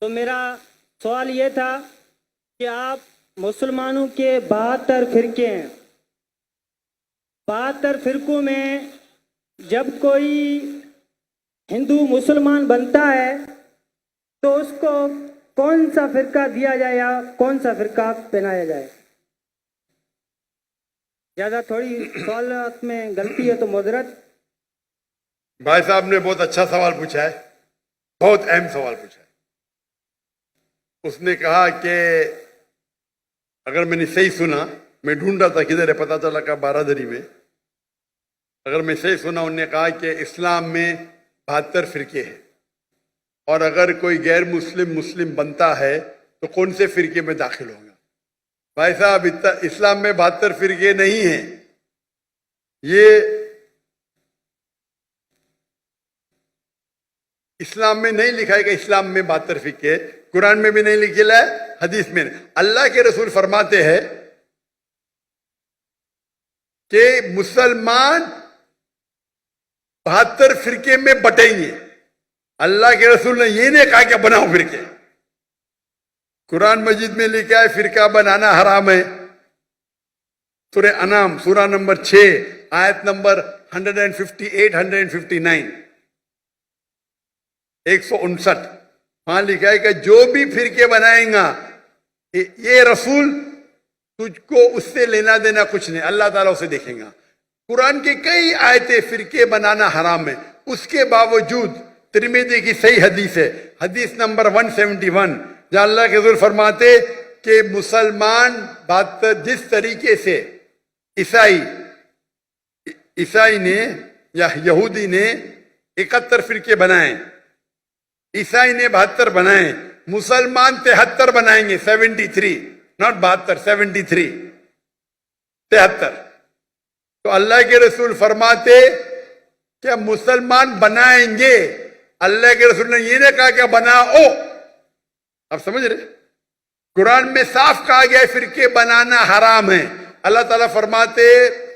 تو میرا سوال یہ تھا کہ آپ مسلمانوں کے 72 فرقے ہیں، 72 فرقوں میں جب کوئی ہندو مسلمان بنتا ہے تو اس کو کون سا فرقہ دیا جائے یا کون سا فرقہ پہنایا جائے؟ زیادہ تھوڑی سوالات میں غلطی ہے تو معذرت۔ بھائی صاحب نے بہت اچھا سوال پوچھا ہے، بہت اہم سوال پوچھا ہے۔ اس نے کہا کہ اگر میں نے صحیح سنا، میں ڈھونڈ رہا تھا کدھر ہے، پتا چلا کہ بارادری میں، اگر میں صحیح سنا انہوں نے کہا کہ اسلام میں 72 فرقے ہیں، اور اگر کوئی غیر مسلم بنتا ہے تو کون سے فرقے میں داخل ہوگا؟ بھائی صاحب اسلام میں 72 فرقے نہیں ہیں، یہ اسلام میں نہیں لکھا ہے کہ اسلام میں 72 فرقے، قرآن میں بھی نہیں لکھا ہے، حدیث میں نہیں۔ اللہ کے رسول فرماتے ہیں کہ مسلمان 72 فرقے میں بٹیں گے۔ اللہ کے رسول نے یہ نہیں کہا کہ بناؤ فرقے۔ قرآن مجید میں لکھا ہے فرقہ بنانا حرام ہے، سورہ انعام سورہ نمبر 6 آیت نمبر 158 159 159، وہاں لکھا ہے کہ جو بھی فرقے بنائیں گا یہ رسول تجھ کو اس سے لینا دینا کچھ نہیں، اللہ تعالیٰ اسے دیکھیں گا۔ قرآن کی کئی آیتیں فرقے بنانا حرام ہے، اس کے باوجود ترمذی کی صحیح حدیث ہے، حدیث نمبر 171، جہاں اللہ کے رسول فرماتے کہ مسلمان جس طریقے سے عیسائی نے یا یہودی نے 71 فرقے بنائے، عیسائی نے 72 بنائے، مسلمان 73 بنائیں گے، 73 not 72 73 73۔ تو اللہ کے رسول فرماتے کہ مسلمان بنائیں گے، اللہ کے رسول نے یہ نہیں کہا کہ بناؤ۔ آپ سمجھ رہے؟ قرآن میں صاف کہا گیا ہے فرقے بنانا حرام ہے۔ اللہ تعالیٰ فرماتے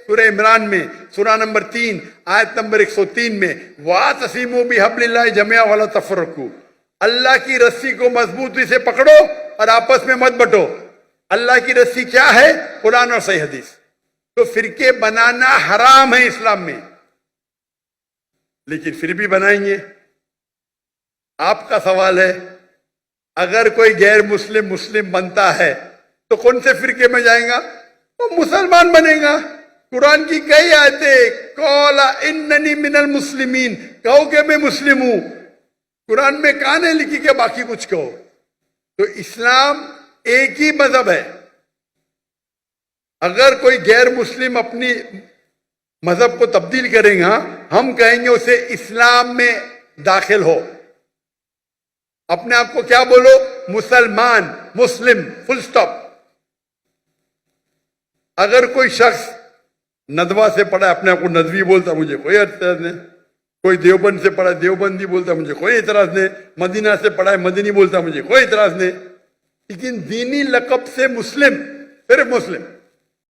سورہ عمران میں سورہ نمبر 3 آیت نمبر 103 میں وَاعْتَصِمُوا بِحَبْلِ اللَّهِ جَمِيعًا وَلَا تَفَرَّقُوا، اللہ کی رسی کو مضبوطی سے پکڑو اور آپس میں مت بٹو۔ اللہ کی رسی کیا ہے؟ قرآن اور صحیح حدیث۔ تو فرقے بنانا حرام ہے اسلام میں، لیکن پھر بھی بنائیں گے۔ آپ کا سوال ہے اگر کوئی غیر مسلم بنتا ہے تو کون سے فرقے میں جائیں گا؟ وہ مسلمان بنے گا۔ قرآن کی کئی آیتیں قَالَ إِنَّنِي مِنَ الْمُسْلِمِينَ، کہو کہ میں مسلم ہوں۔ قرآن میں کہاں نہیں لکھی کہ باقی کچھ کہو۔ تو اسلام ایک ہی مذہب ہے۔ اگر کوئی غیر مسلم اپنی مذہب کو تبدیل کرے گا، ہم کہیں گے اسے اسلام میں داخل ہو۔ اپنے آپ کو کیا بولو؟ مسلمان، مسلم، فل سٹاپ۔ اگر کوئی شخص ندوہ سے پڑھا اپنے آپ کو ندوی بولتا، مجھے کوئی اعتراض نہیں۔ کوئی دیوبند سے پڑھا دیوبندی بولتا، مجھے کوئی اعتراض نہیں۔ مدینہ سے پڑھا مدنی بولتا، مجھے کوئی اعتراض نہیں۔ لیکن دینی لقب سے مسلم، صرف مسلم۔